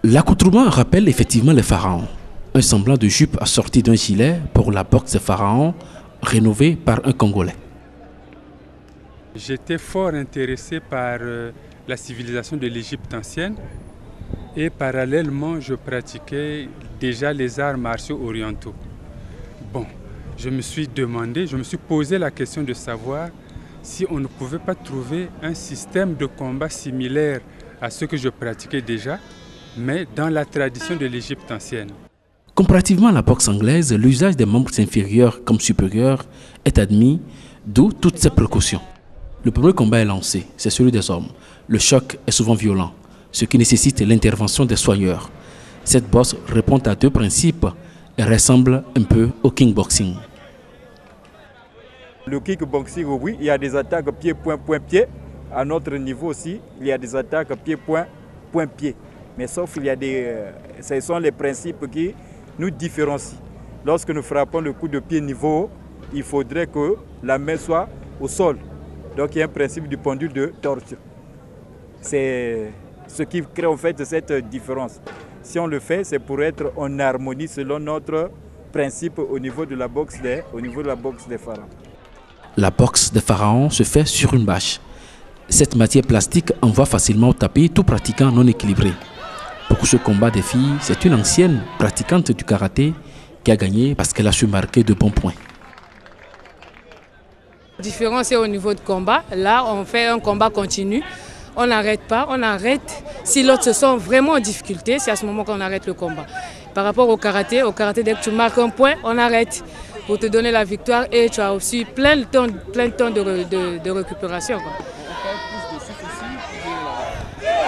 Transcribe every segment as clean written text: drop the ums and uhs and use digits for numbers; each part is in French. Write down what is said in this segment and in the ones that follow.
L'accoutrement rappelle effectivement les pharaons. Un semblant de jupe assorti d'un gilet pour la boxe des pharaons, rénovée par un Congolais. J'étais fort intéressé par la civilisation de l'Égypte ancienne et parallèlement je pratiquais déjà les arts martiaux orientaux. Bon, je me suis posé la question de savoir si on ne pouvait pas trouver un système de combat similaire à ce que je pratiquais déjà, mais dans la tradition de l'Égypte ancienne. Comparativement à la boxe anglaise, l'usage des membres inférieurs comme supérieurs est admis, d'où toutes ces précautions. Le premier combat est lancé, c'est celui des hommes. Le choc est souvent violent, ce qui nécessite l'intervention des soigneurs. Cette boxe répond à deux principes et ressemble un peu au kickboxing. Le kickboxing, oui, il y a des attaques pied-point, point-pied. À notre niveau aussi, il y a des attaques pied-point, point-pied. Mais sauf qu'il y a ce sont les principes qui nous différencient. Lorsque nous frappons le coup de pied niveau haut, il faudrait que la main soit au sol. Donc il y a un principe du pendule de torsion. C'est ce qui crée en fait cette différence. Si on le fait, c'est pour être en harmonie selon notre principe au niveau de la boxe des pharaons. La boxe des pharaons se fait sur une bâche. Cette matière plastique envoie facilement au tapis tout pratiquant non équilibré. Pour ce combat des filles, c'est une ancienne pratiquante du karaté qui a gagné parce qu'elle a su marquer de bons points. La différence est au niveau de combat. Là, on fait un combat continu. On n'arrête pas, on arrête. Si l'autre se sent vraiment en difficulté, c'est à ce moment qu'on arrête le combat. Par rapport au karaté, dès que tu marques un point, on arrête pour te donner la victoire et tu as aussi plein de temps de récupération.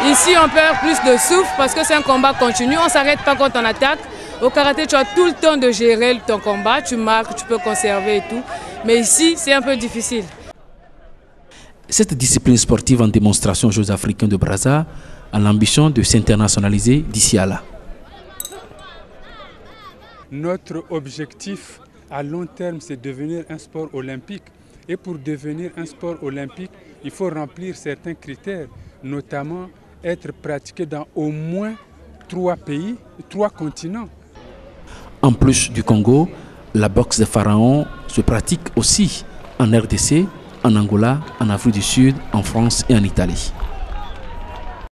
Ici, on perd plus de souffle parce que c'est un combat continu. On ne s'arrête pas quand on attaque. Au karaté, tu as tout le temps de gérer ton combat. Tu marques, tu peux conserver et tout. Mais ici, c'est un peu difficile. Cette discipline sportive en démonstration aux Jeux africains de Brazza a l'ambition de s'internationaliser d'ici à là. Notre objectif à long terme, c'est de devenir un sport olympique. Et pour devenir un sport olympique, il faut remplir certains critères, notamment être pratiqué dans au moins 3 pays, 3 continents. En plus du Congo, la boxe des pharaons se pratique aussi en RDC, en Angola, en Afrique du Sud, en France et en Italie.